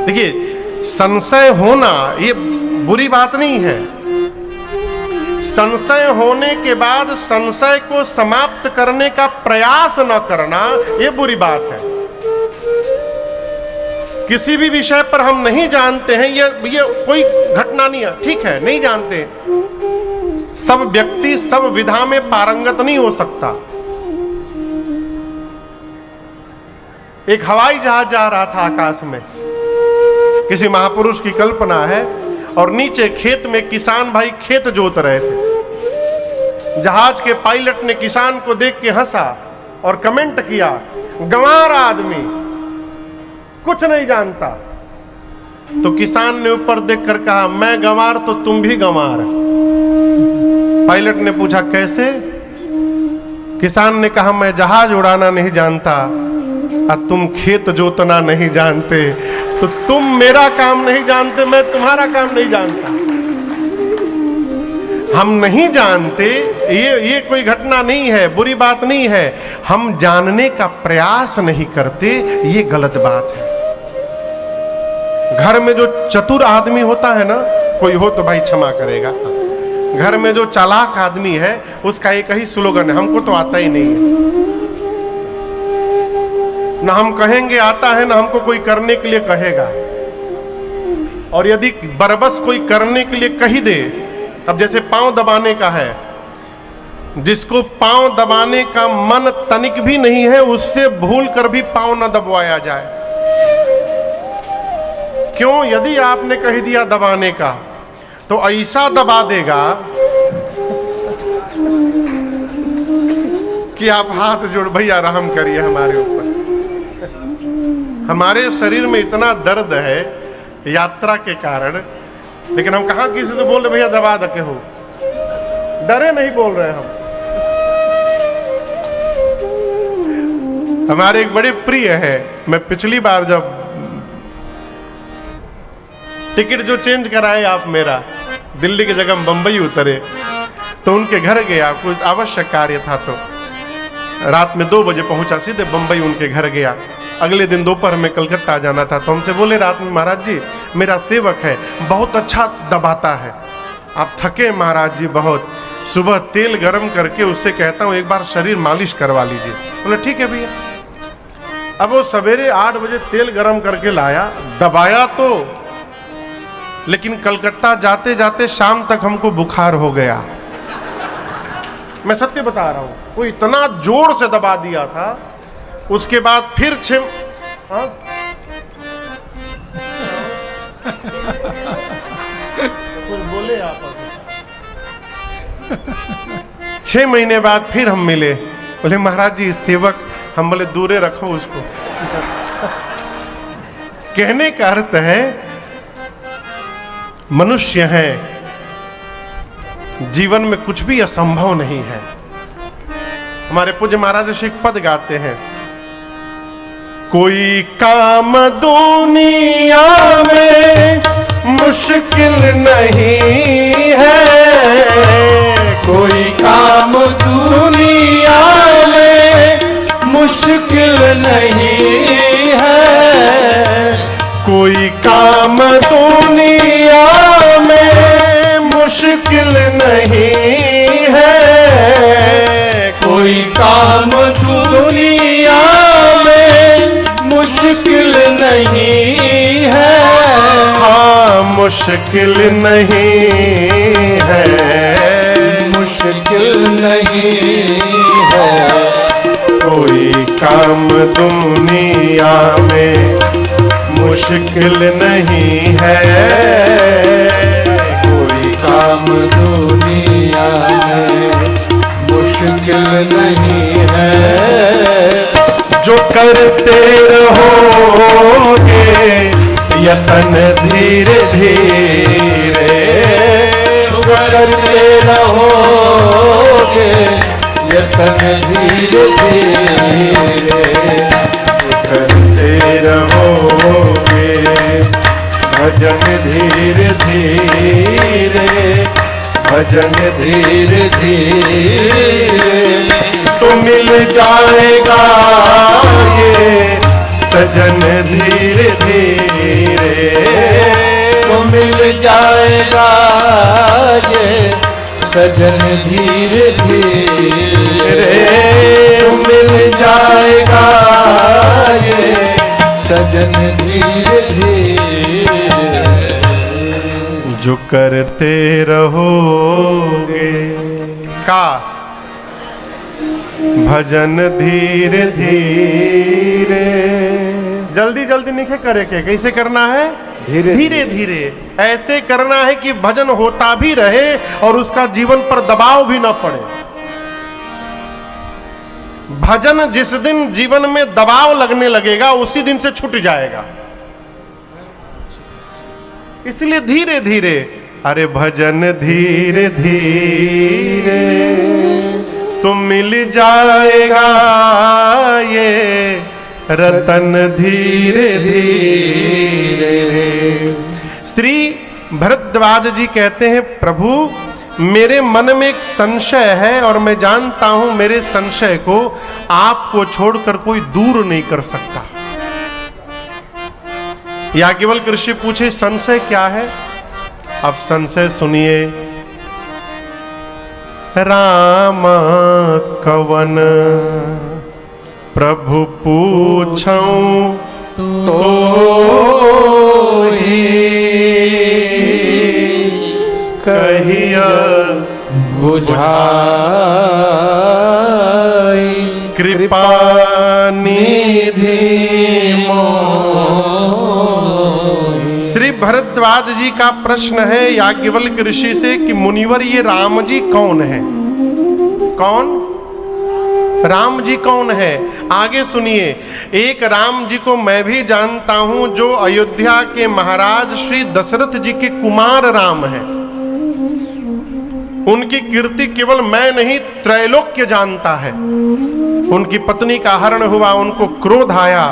देखिए, संशय होना ये बुरी बात नहीं है। संशय होने के बाद संशय को समाप्त करने का प्रयास न करना ये बुरी बात है। किसी भी विषय पर हम नहीं जानते हैं, ये कोई घटना नहीं है, ठीक है, नहीं जानते। सब व्यक्ति सब विधा में पारंगत नहीं हो सकता। एक हवाई जहाज जा रहा था आकाश में, किसी महापुरुष की कल्पना है, और नीचे खेत में किसान भाई खेत जोत रहे थे। जहाज के पायलट ने किसान को देख के हंसा और कमेंट किया, गंवार आदमी, कुछ नहीं जानता। तो किसान ने ऊपर देखकर कहा, मैं गंवार तो तुम भी गंवार। पायलट ने पूछा, कैसे? किसान ने कहा, मैं जहाज उड़ाना नहीं जानता और तुम खेत जोतना नहीं जानते, तो तुम मेरा काम नहीं जानते, मैं तुम्हारा काम नहीं जानता। हम नहीं जानते, ये कोई घटना नहीं है, बुरी बात नहीं है। हम जानने का प्रयास नहीं करते, ये गलत बात है। घर में जो चतुर आदमी होता है ना, कोई हो तो भाई क्षमा करेगा, घर में जो चालाक आदमी है उसका एक ही स्लोगन है, हमको तो आता ही नहीं है। ना हम कहेंगे आता है, ना हमको कोई करने के लिए कहेगा। और यदि बरबस कोई करने के लिए कही दे, अब जैसे पांव दबाने का है, जिसको पांव दबाने का मन तनिक भी नहीं है, उससे भूल कर भी पांव न दबवाया जाए। क्यों? यदि आपने कह दिया दबाने का, तो ऐसा दबा देगा कि आप हाथ जोड़, भैया रहम करिए हमारे ऊपर। हमारे शरीर में इतना दर्द है यात्रा के कारण, लेकिन हम कहां किसी से बोल रहे भैया दबा दके हो, डरे नहीं बोल रहे हम। हमारे एक बड़े प्रिय है, मैं पिछली बार जब टिकट जो चेंज कराए आप मेरा, दिल्ली की जगह बंबई उतरे, तो उनके घर गया, कुछ आवश्यक कार्य था, तो रात में 2 बजे पहुंचा, सीधे बंबई उनके घर गया। अगले दिन दोपहर में कलकत्ता जाना था, तो हमसे बोले रात में, महाराज जी मेरा सेवक है, बहुत अच्छा दबाता है, आप थके महाराज जी बहुत, सुबह तेल गरम करके उससे कहता हूँ एक बार शरीर मालिश करवा लीजिए। बोले ठीक है भैया। अब वो सवेरे 8 बजे तेल गरम करके लाया, दबाया तो, लेकिन कलकत्ता जाते जाते शाम तक हमको बुखार हो गया। मैं सत्य बता रहा हूं, वो इतना जोर से दबा दिया था। उसके बाद फिर 6 महीने बाद फिर हम मिले। बोले महाराज जी सेवक, हम बोले दूरे रखो उसको। कहने का अर्थ है मनुष्य है, जीवन में कुछ भी असंभव नहीं है। हमारे पूज्य महाराज से एक पद गाते हैं, कोई काम दुनिया में मुश्किल नहीं है, कोई काम दुनिया में मुश्किल नहीं है, कोई काम दुनिया में मुश्किल नहीं है, कोई काम दुनिया में मुश्किल नहीं है। हाँ मुश्किल नहीं है, मुश्किल नहीं है, कोई काम दुनिया में मुश्किल नहीं है, कोई काम दुनिया में मुश्किल नहीं है। जो करते रहोगे यतन धीरे धीरे, जो करते रहोगे यतन धीरे धीरे, करते रहोगे भजन धीरे धीरे, भजन धीरे धीरे, तो मिल जाएगा ये सजन धीरे धीरे, जाएगा ये सजन धीरे धीरे, मिल जाएगा ये सजन धीरे धीरे। जो करते रहोगे का भजन धीरे धीरे, जल्दी जल्दी नहीं करे के, कैसे करना है? धीरे धीरे धीरे। ऐसे करना है कि भजन होता भी रहे और उसका जीवन पर दबाव भी न पड़े। भजन जिस दिन जीवन में दबाव लगने लगेगा उसी दिन से छूट जाएगा। इसलिए धीरे धीरे, अरे भजन धीरे धीरे तो मिल जाएगा ये रतन धीरे धीरे। श्री भरद्वाज जी कहते हैं, प्रभु मेरे मन में एक संशय है और मैं जानता हूं मेरे संशय को आपको छोड़कर कोई दूर नहीं कर सकता। याज्ञवल्क्य ऋषि पूछे संशय क्या है? अब संशय सुनिए। राम कवन प्रभु पूछऊं तो ही कहिया बुझाई, कृपा निधि श्री भरद्वाज जी का प्रश्न है याज्ञवल्क्य ऋषि से कि मुनिवर ये राम जी कौन है? कौन? राम जी कौन है? आगे सुनिए। एक राम जी को मैं भी जानता हूं जो अयोध्या के महाराज श्री दशरथ जी के कुमार राम हैं। उनकी कीर्ति केवल मैं नहीं त्रैलोक्य जानता है। उनकी पत्नी का हरण हुआ, उनको क्रोध आया,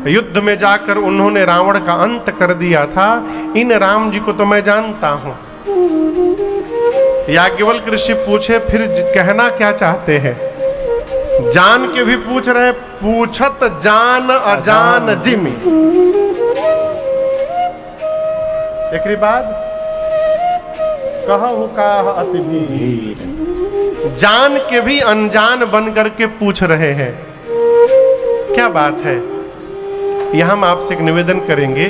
युद्ध में जाकर उन्होंने रावण का अंत कर दिया था। इन राम जी को तो मैं जानता हूं। याज्ञवल्क्य ऋषि पूछे फिर कहना क्या चाहते हैं? जान के भी पूछ रहे, पूछत जान अजान जिमि। एक बाद कहु काह अति भीर, जान के भी अनजान बन करके पूछ रहे हैं। क्या बात है? यह हम आपसे एक निवेदन करेंगे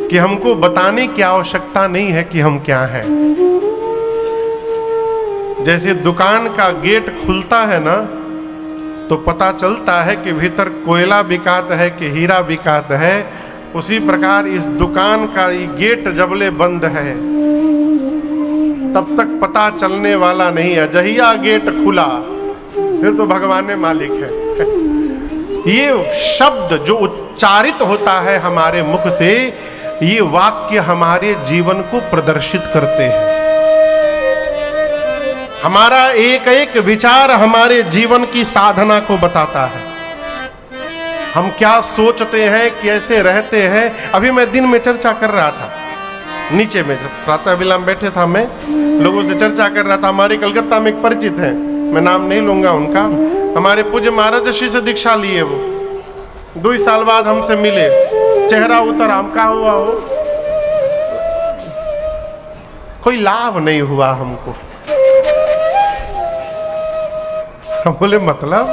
कि हमको बताने की आवश्यकता नहीं है कि हम क्या हैं। जैसे दुकान का गेट खुलता है ना तो पता चलता है कि भीतर कोयला बिकात है कि हीरा बिकात है, उसी प्रकार इस दुकान का ये गेट जबले बंद है तब तक पता चलने वाला नहीं है। जहिया गेट खुला फिर तो भगवान मालिक है। ये शब्द जो उच्चारित होता है हमारे मुख से, ये वाक्य हमारे जीवन को प्रदर्शित करते हैं। हमारा एक एक विचार हमारे जीवन की साधना को बताता है। हम क्या सोचते हैं, कैसे रहते हैं। अभी मैं दिन में चर्चा कर रहा था, नीचे में प्रातः विला में बैठे था, मैं लोगों से चर्चा कर रहा था। हमारे कलकत्ता में एक परिचित हैं, मैं नाम नहीं लूंगा उनका, हमारे पूज्य महाराज श्री से दीक्षा लिए। वो 2 साल बाद हमसे मिले, चेहरा उतर, हम क्या हुआ हो? कोई लाभ नहीं हुआ हमको। हम बोले मतलब?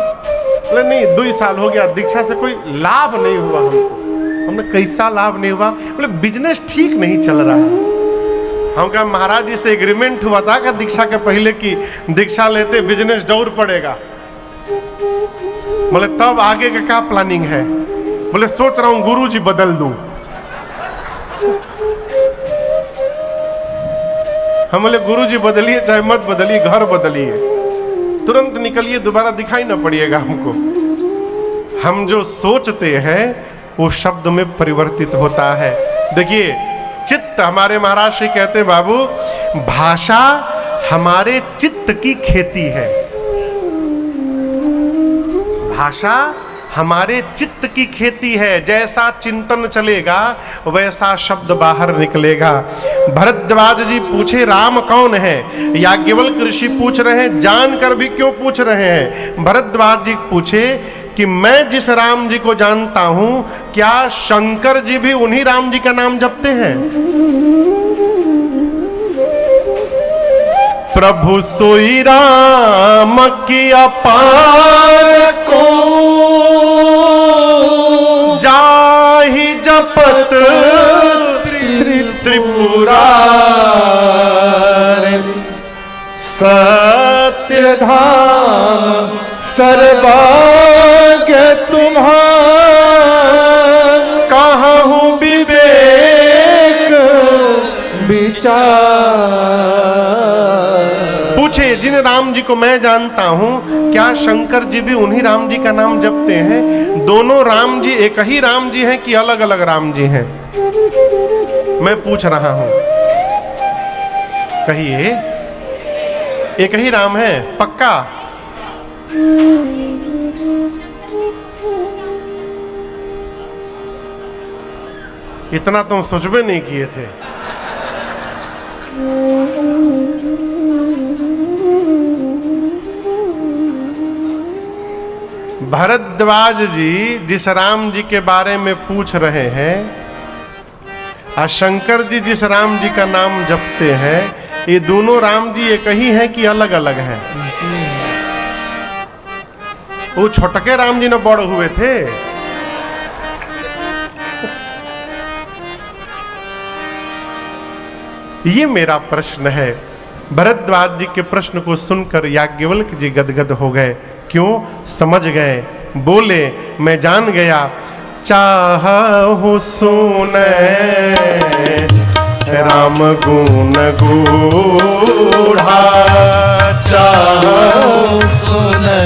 बोले नहीं, 2 साल हो गया दीक्षा से कोई लाभ नहीं हुआ हमको। हमने कैसा लाभ नहीं हुआ? बोले बिजनेस ठीक नहीं चल रहा है। हम कहा महाराज जी से एग्रीमेंट हुआ था कि दीक्षा के पहले की दीक्षा लेते बिजनेस दौड़ पड़ेगा। बोले तब आगे का क्या प्लानिंग है? बोले सोच रहा हूं गुरुजी बदल दूं। हम बोले गुरुजी बदलिए चाहे मत बदलिए, घर बदलिए, तुरंत निकलिए, दोबारा दिखाई ना पड़िएगा हमको। हम जो सोचते हैं वो शब्द में परिवर्तित होता है। देखिए चित्त, हमारे महाराज श्री कहते हैं बाबू, भाषा हमारे चित्त की खेती है। भाषा हमारे चित्त की खेती है। जैसा चिंतन चलेगा वैसा शब्द बाहर निकलेगा। भरद्वाज जी पूछे राम कौन है? याज्ञवल्क्य ऋषि पूछ रहे हैं, जानकर भी क्यों पूछ रहे हैं? भरद्वाज जी पूछे कि मैं जिस राम जी को जानता हूं, क्या शंकर जी भी उन्हीं राम जी का नाम जपते हैं? प्रभु सोई राम की अपार को जाहि जपत त्रिपुरार, सत्य धाम सर्वज्ञ तुम्हार, कहूँ विवेक विचार। पूछे जिन राम जी को मैं जानता हूं, क्या शंकर जी भी उन्हीं राम जी का नाम जपते हैं? दोनों राम जी एक ही राम जी हैं कि अलग अलग राम जी हैं? मैं पूछ रहा हूं, कहिए। एक ही राम है पक्का? इतना तो सोचबे नहीं किए थे। भरद्वाज जी जिस राम जी के बारे में पूछ रहे हैं और शंकर जी जिस राम जी का नाम जपते हैं, ये दोनों राम जी एक ही हैं कि अलग अलग हैं? वो छोटके राम जी न बड़ हुए थे? ये मेरा प्रश्न है। भरद्वाज जी के प्रश्न को सुनकर याज्ञवल्क्य जी गदगद हो गए। क्यों? समझ गए। बोले, मैं जान गया। चाहूं सुने राम गुण गूढ़ा, चाहूं सुने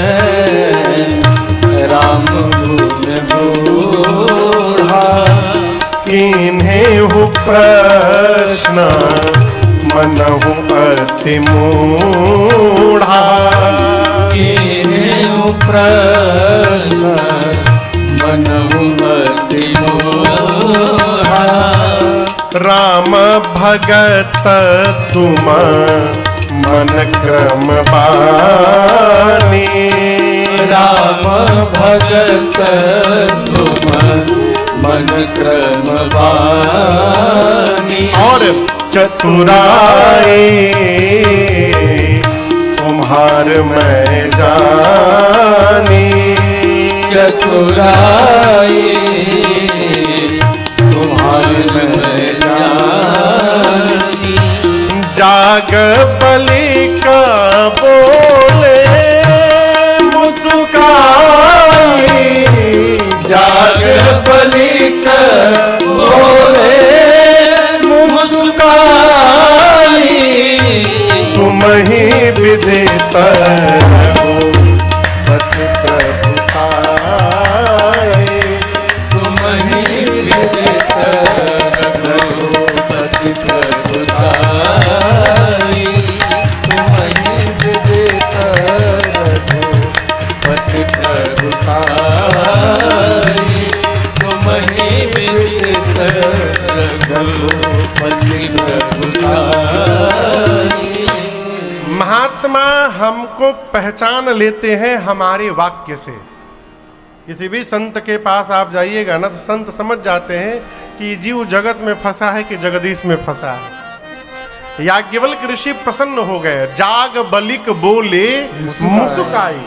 राम गुण गूढ़ा, किन्हें हो प्रश्न मनहु अति मूढ़ा, किन्हें हो प्रश्न मनहु अति मूढ़ा। राम भगत तुम मन क्रम बानी, राम भगत तुम मन क्रम बानी। और चतुराई तुम्हार मैं जानी, चतुराई तुम्हार मैं जानी। जाग बलि का बोले मुस्काई, जाग बलि का बोले मुस्काई, तुम ही विदित हो पति प्रभुताई, तुम ही विदित हो पति प्रभुताई, तुम ही विदित हो पति प्रभुताई, तुम ही विदित हो पति प्रभुताई। महात्मा हमको पहचान लेते हैं हमारे वाक्य से। किसी भी संत के पास आप जाइएगा ना, तो संत समझ जाते हैं कि जीव जगत में फंसा है कि जगदीश में फंसा है। याज्ञवल्क्य ऋषि प्रसन्न हो गए। जाग बलिक बोले मुस्काई।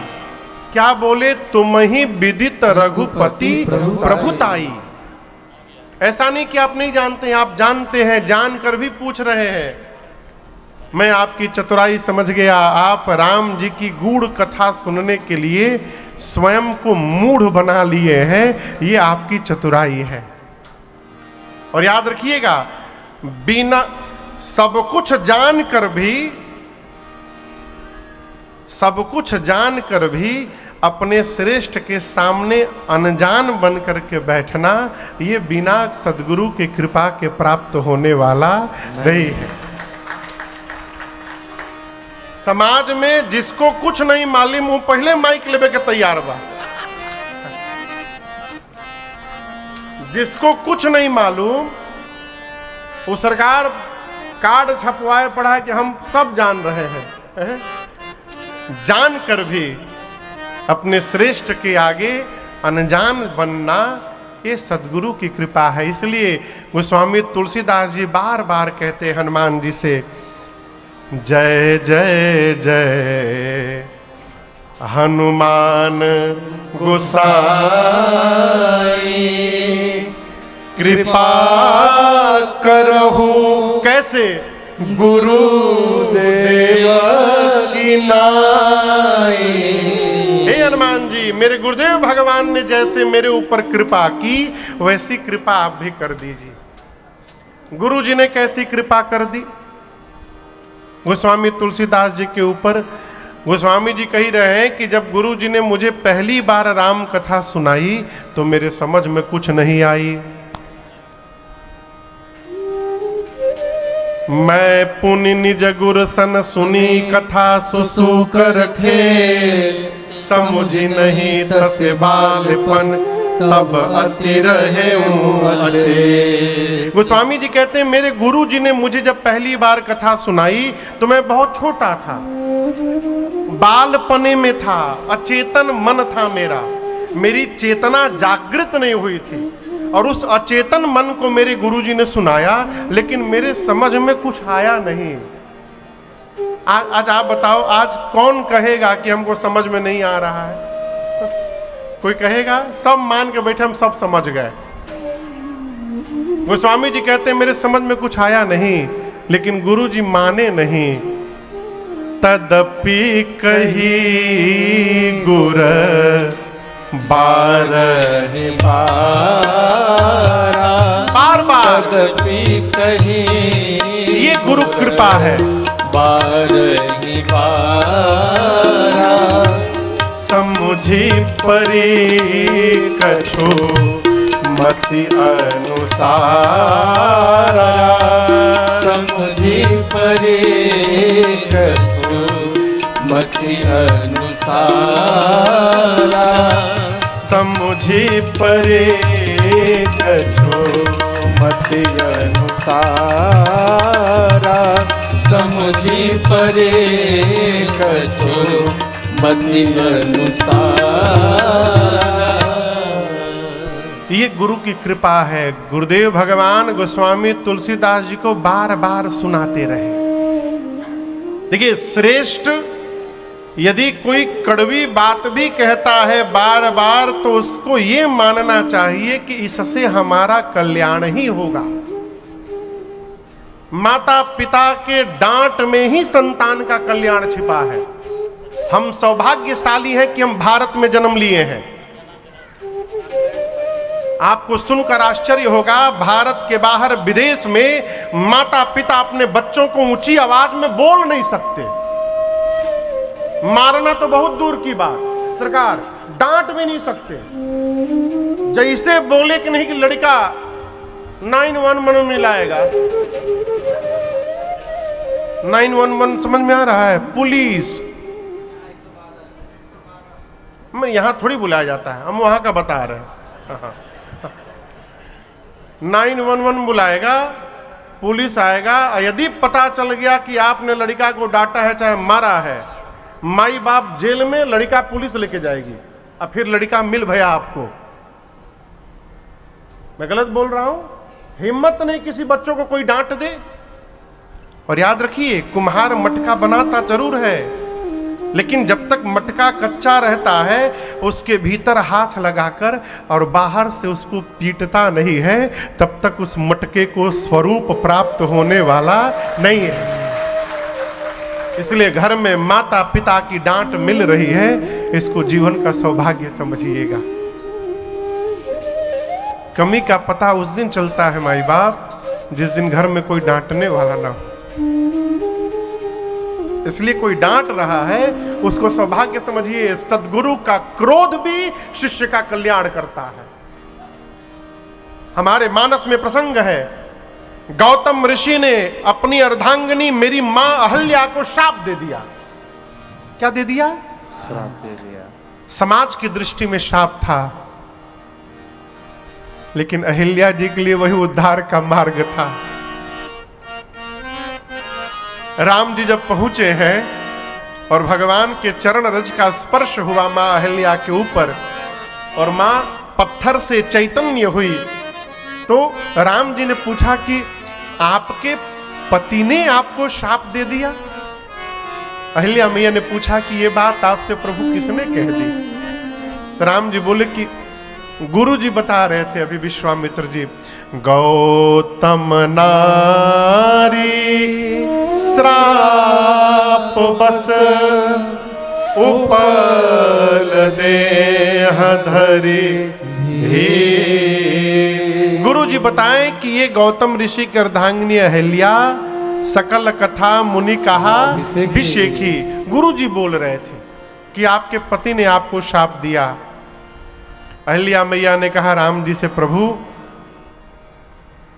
क्या बोले? तुम ही विदित रघुपति प्रभुताई। ऐसा नहीं कि आप नहीं जानते हैं, आप जानते हैं, जानकर भी पूछ रहे हैं। मैं आपकी चतुराई समझ गया। आप राम जी की गूढ़ कथा सुनने के लिए स्वयं को मूढ़ बना लिए हैं। ये आपकी चतुराई है। और याद रखिएगा, बिना सब कुछ जानकर भी अपने श्रेष्ठ के सामने अनजान बन करके बैठना, ये बिना सद्गुरु की कृपा के प्राप्त होने वाला नहीं है। समाज में जिसको कुछ नहीं मालूम, वो पहले माइक लेवे के तैयार बा। जिसको कुछ नहीं मालूम, वो सरकार कार्ड छपवाए पड़ा है कि हम सब जान रहे हैं। जानकर भी अपने श्रेष्ठ के आगे अनजान बनना ये सदगुरु की कृपा है। इसलिए गोस्वामी तुलसीदास जी बार बार कहते हनुमान जी से, जय जय जय हनुमान गोसाई, कृपा करहु कैसे गुरुदेव की नाई। हे हनुमान जी, मेरे गुरुदेव भगवान ने जैसे मेरे ऊपर कृपा की वैसी कृपा आप भी कर दीजिए। गुरु जी ने कैसी कृपा कर दी गोस्वामी तुलसीदास जी के ऊपर? गोस्वामी जी कह रहे हैं कि जब गुरु जी ने मुझे पहली बार राम कथा सुनाई तो मेरे समझ में कुछ नहीं आई। मैं पुनि निज गुर सन सुनी कथा सुसुक रखे, समुझी नहीं तस बालपन तब अति रहे अच्छे। गोस्वामी जी कहते हैं मेरे गुरु जी ने मुझे जब पहली बार कथा सुनाई तो मैं बहुत छोटा था, बालपने में था, अचेतन मन था मेरा, मेरी चेतना जागृत नहीं हुई थी। और उस अचेतन मन को मेरे गुरुजी ने सुनाया, लेकिन मेरे समझ में कुछ आया नहीं। आज आप बताओ, आज कौन कहेगा कि हमको समझ में नहीं आ रहा है? कोई कहेगा? सब मान के बैठे हम सब समझ गए। गोस्वामी जी कहते हैं मेरे समझ में कुछ आया नहीं, लेकिन गुरुजी माने नहीं। तदपि कही गुर बारहि बार बार तदपि कही, ये गुरु कृपा है। बारहि बारा समुझी परी कछु मति अनुसारा, समुझी परे कछु मति अनुसारा, समुझी परे कछु मति अनुसारा, समुझी परे कछु मति अनुसारा। ये गुरु की कृपा है। गुरुदेव भगवान गोस्वामी तुलसीदास जी को बार बार सुनाते रहे। देखिए, श्रेष्ठ यदि कोई कड़वी बात भी कहता है बार बार तो उसको ये मानना चाहिए कि इससे हमारा कल्याण ही होगा। माता पिता के डांट में ही संतान का कल्याण छिपा है। हम सौभाग्यशाली हैं कि हम भारत में जन्म लिए हैं। आपको सुनकर आश्चर्य होगा, भारत के बाहर विदेश में माता पिता अपने बच्चों को ऊंची आवाज में बोल नहीं सकते। मारना तो बहुत दूर की बात, सरकार डांट भी नहीं सकते। जैसे बोले कि नहीं कि लड़का 911 मिलाएगा। 911 समझ में आ रहा है? पुलिस मैं यहां थोड़ी बुलाया जाता है, हम वहां का बता रहे हैं। 911 बुलाएगा, पुलिस आएगा। यदि पता चल गया कि आपने लड़का को डांटा है चाहे मारा है, माई बाप जेल में, लड़का पुलिस लेके जाएगी और फिर लड़का मिल भैया आपको। मैं गलत बोल रहा हूं? हिम्मत नहीं किसी बच्चों को कोई डांट दे। और याद रखिए, कुम्हार मटका बनाता जरूर है, लेकिन जब तक मटका कच्चा रहता है उसके भीतर हाथ लगाकर और बाहर से उसको पीटता नहीं है, तब तक उस मटके को स्वरूप प्राप्त होने वाला नहीं है। इसलिए घर में माता पिता की डांट मिल रही है, इसको जीवन का सौभाग्य समझिएगा। कमी का पता उस दिन चलता है माई बाप जिस दिन घर में कोई डांटने वाला ना हो। इसलिए कोई डांट रहा है उसको सौभाग्य समझिए। सद्गुरु का क्रोध भी शिष्य का कल्याण करता है। हमारे मानस में प्रसंग है, गौतम ऋषि ने अपनी अर्धांगिनी मेरी मां अहल्या को श्राप दे दिया। क्या दे दिया? श्राप दे दिया। समाज की दृष्टि में श्राप था, लेकिन अहिल्या जी के लिए वही उद्धार का मार्ग था। राम जी जब पहुंचे हैं और भगवान के चरण रज का स्पर्श हुआ मां अहिल्या के ऊपर, और माँ पत्थर से चैतन्य हुई। तो राम जी ने पूछा कि आपके पति ने आपको शाप दे दिया? अहिल्या मैया ने पूछा कि ये बात आपसे प्रभु किसने कह दी? तो राम जी बोले कि गुरु जी बता रहे थे अभी, विश्वामित्र जी, गौतम नारी श्राप बस उपल देह धरी धीर। गुरु जी बताएं कि ये गौतम ऋषि की अर्धांगिनी अहिल्या सकल कथा मुनि कहा अभिषेकी। गुरु जी बोल रहे थे कि आपके पति ने आपको शाप दिया। अहिल्या मैया ने कहा राम जी से, प्रभु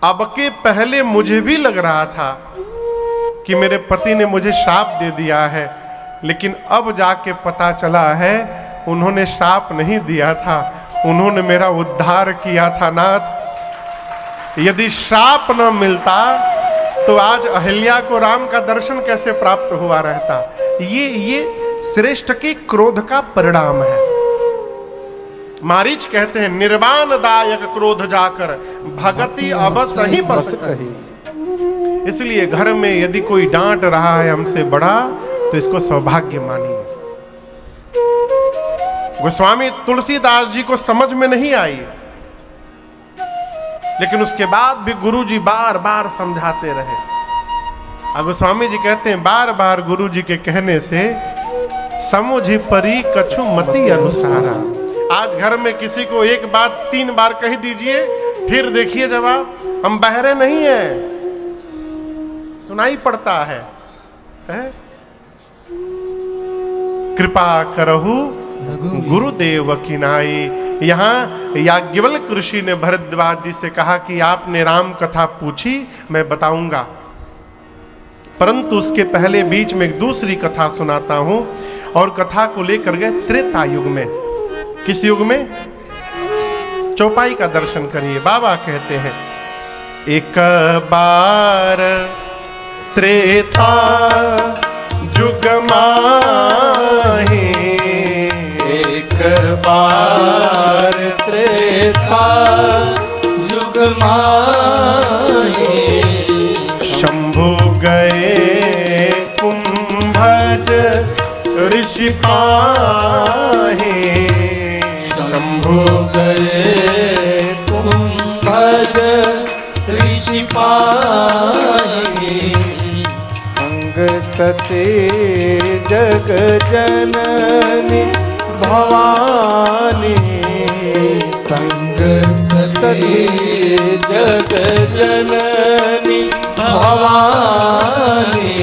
अब के पहले मुझे भी लग रहा था कि मेरे पति ने मुझे शाप दे दिया है, लेकिन अब जाके पता चला है उन्होंने शाप नहीं दिया था, उन्होंने मेरा उद्धार किया था। नाथ, यदि शाप न मिलता तो आज अहिल्या को राम का दर्शन कैसे प्राप्त हुआ रहता? ये श्रेष्ठ के क्रोध का परिणाम है। मारीच कहते हैं, निर्वाण दायक क्रोध जाकर भगति अवस ही बस कही। इसलिए घर में यदि कोई डांट रहा है हमसे बड़ा, तो इसको सौभाग्य मानिए। गोस्वामी तुलसीदास जी को समझ में नहीं आई, लेकिन उसके बाद भी गुरु जी बार बार समझाते रहे। अब गोस्वामी जी कहते हैं, बार बार गुरु जी के कहने से समुझी परी कछु मति अनुसारा। आज घर में किसी को एक बात 3 बार कह दीजिए, फिर देखिए जवाब। हम बहरे नहीं हैं, सुनाई पड़ता है? कृपा करहु गुरुदेव की नाई। यहाँ याज्ञवल्क ऋषि ने भरद्वाज जी से कहा कि आपने राम कथा पूछी, मैं बताऊंगा, परंतु उसके पहले बीच में एक दूसरी कथा सुनाता हूं। और कथा को लेकर गए त्रेता युग में। किस युग में? चौपाई का दर्शन करिए। बाबा कहते हैं, एक बार त्रेता जुग माही, एक बार त्रेता जुग माही, शंभु गए कुंभज ऋषि पाहे, शंभु गए कुंभज ऋषि पाहे, संग सते जग जननी भवानी, संग सती जग जननी भवानी,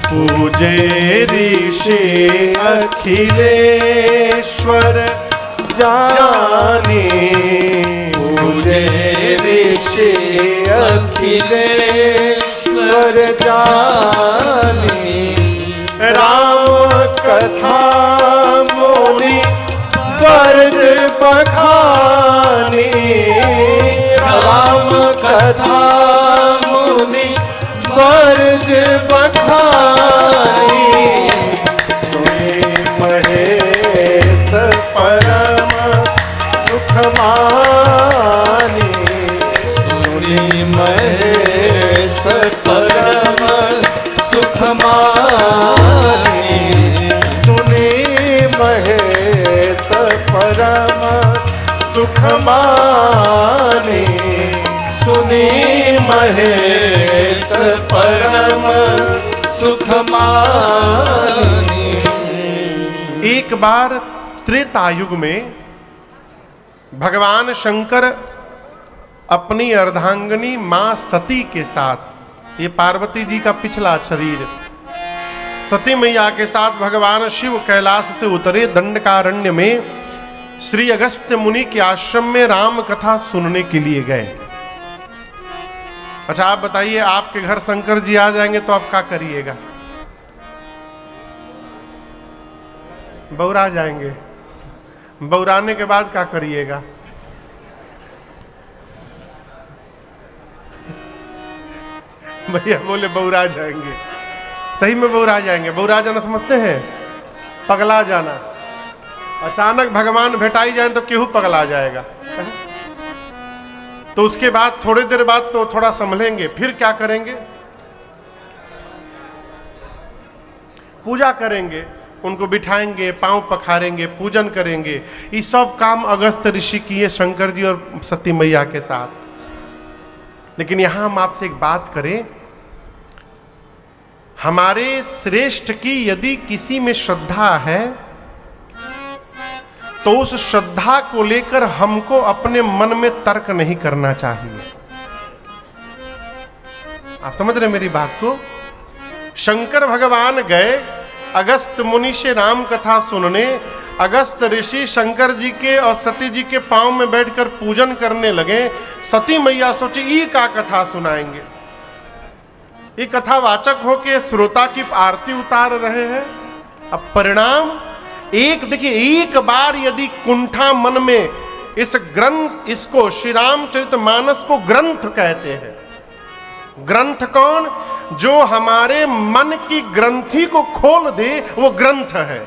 पूजे ऋषि अखिलेश्वर जानी, पूजे ऋषि अखिलेश्वर जानी, राम कथा मुनि वर्ग बखानी, राम कथा मुनि वर्ग बखानी, सुने महेश परम सुख मानी, सुनी महेश परम सुख मानी, सुने महेश परम सुख मानी, सुनी महेश परम सुख मानी। एक बार त्रेता युग में भगवान शंकर अपनी अर्धांगिनी मां सती के साथ, ये पार्वती जी का पिछला शरीर, सती मैया के साथ भगवान शिव कैलाश से उतरे दंडकारण्य में श्री अगस्त्य मुनि के आश्रम में राम कथा सुनने के लिए गए। अच्छा आप बताइए, आपके घर शंकर जी आ जाएंगे तो आप क्या करिएगा? बौरा जाएंगे। बौराने के बाद क्या करिएगा? भैया बोले बौरा जाएंगे। सही में बौरा जाएंगे। बौरा जाना समझते हैं? पगला जाना। अचानक भगवान भेटाई जाए तो केहू पगला जाएगा। तो उसके बाद थोड़ी देर बाद तो थोड़ा संभलेंगे, फिर क्या करेंगे? पूजा करेंगे, उनको बिठाएंगे, पांव पखारेंगे, पूजन करेंगे। ये सब काम अगस्त ऋषि किए शंकर जी और सती मैया के साथ। लेकिन यहां हम आपसे एक बात करें, हमारे श्रेष्ठ की यदि किसी में श्रद्धा है तो उस श्रद्धा को लेकर हमको अपने मन में तर्क नहीं करना चाहिए। आप समझ रहे मेरी बात को? शंकर भगवान गए अगस्त मुनि से राम कथा सुनने। अगस्त ऋषि शंकर जी के और सती जी के पांव में बैठकर पूजन करने लगे। सती मैया सोची ये का कथा सुनाएंगे, ये कथावाचक होके श्रोता की आरती उतार रहे हैं। अब परिणाम एक देखिए, एक बार यदि कुंठा मन में इस ग्रंथ, इसको श्री रामचरितमानस को ग्रंथ कहते हैं। ग्रंथ कौन? जो हमारे मन की ग्रंथि को खोल दे वो ग्रंथ है।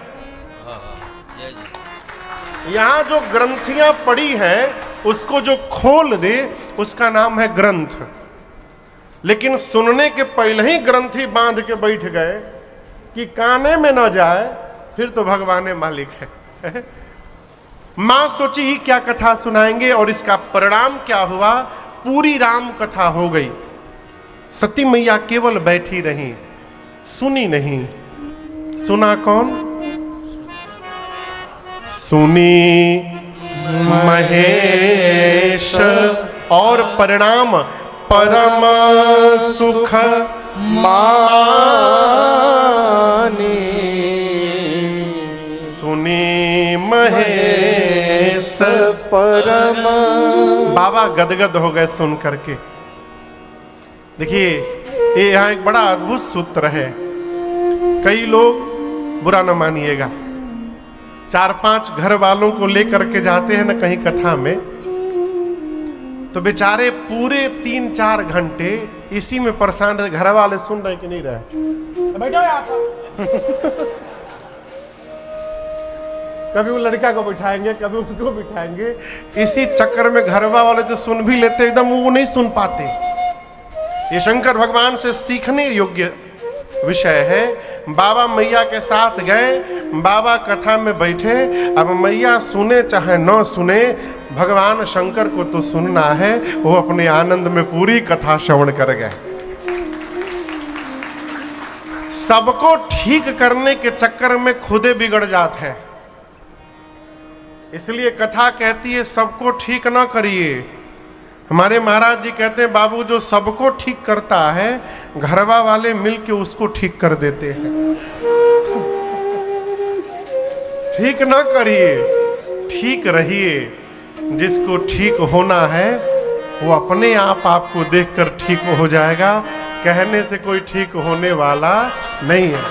यहां जो ग्रंथियां पड़ी हैं उसको जो खोल दे उसका नाम है ग्रंथ। लेकिन सुनने के पहले ही ग्रंथि बांध के बैठ गए कि काने में न जाए, फिर तो भगवान मालिक है। मां सोची ही क्या कथा सुनाएंगे, और इसका परिणाम क्या हुआ? पूरी राम कथा हो गई। सती मैया केवल बैठी रही, सुनी नहीं। सुना कौन? सुनी महेश, और परिणाम परम सुख मानी। सुनी महेश परम। बाबा गदगद हो गए सुन करके। देखिए, ये यहाँ एक बड़ा अद्भुत सूत्र है। कई लोग, बुरा न मानिएगा, 4-5 घर वालों को लेकर के जाते हैं ना कहीं कथा में, तो बेचारे पूरे 3-4 घंटे इसी में परेशान रहे। घर वाले सुन रहे कि नहीं रहे, तो बैठो यहाँ पर। कभी वो लड़का को बिठाएंगे, कभी उसको बिठाएंगे। इसी चक्कर में घरवा वाले तो सुन भी लेते, एकदम वो नहीं सुन पाते। ये शंकर भगवान से सीखने योग्य विषय है। बाबा मैया के साथ गए, बाबा कथा में बैठे। अब मैया सुने चाहे न सुने, भगवान शंकर को तो सुनना है। वो अपने आनंद में पूरी कथा श्रवण कर गए। सबको ठीक करने के चक्कर में खुदे बिगड़ जाते हैं। इसलिए कथा कहती है सबको ठीक ना करिए। हमारे महाराज जी कहते हैं, बाबू जो सबको ठीक करता है, घरवा वाले मिलके उसको ठीक कर देते हैं। ठीक ना करिए, ठीक रहिए। जिसको ठीक होना है वो अपने आप आपको देखकर ठीक हो जाएगा। कहने से कोई ठीक होने वाला नहीं है।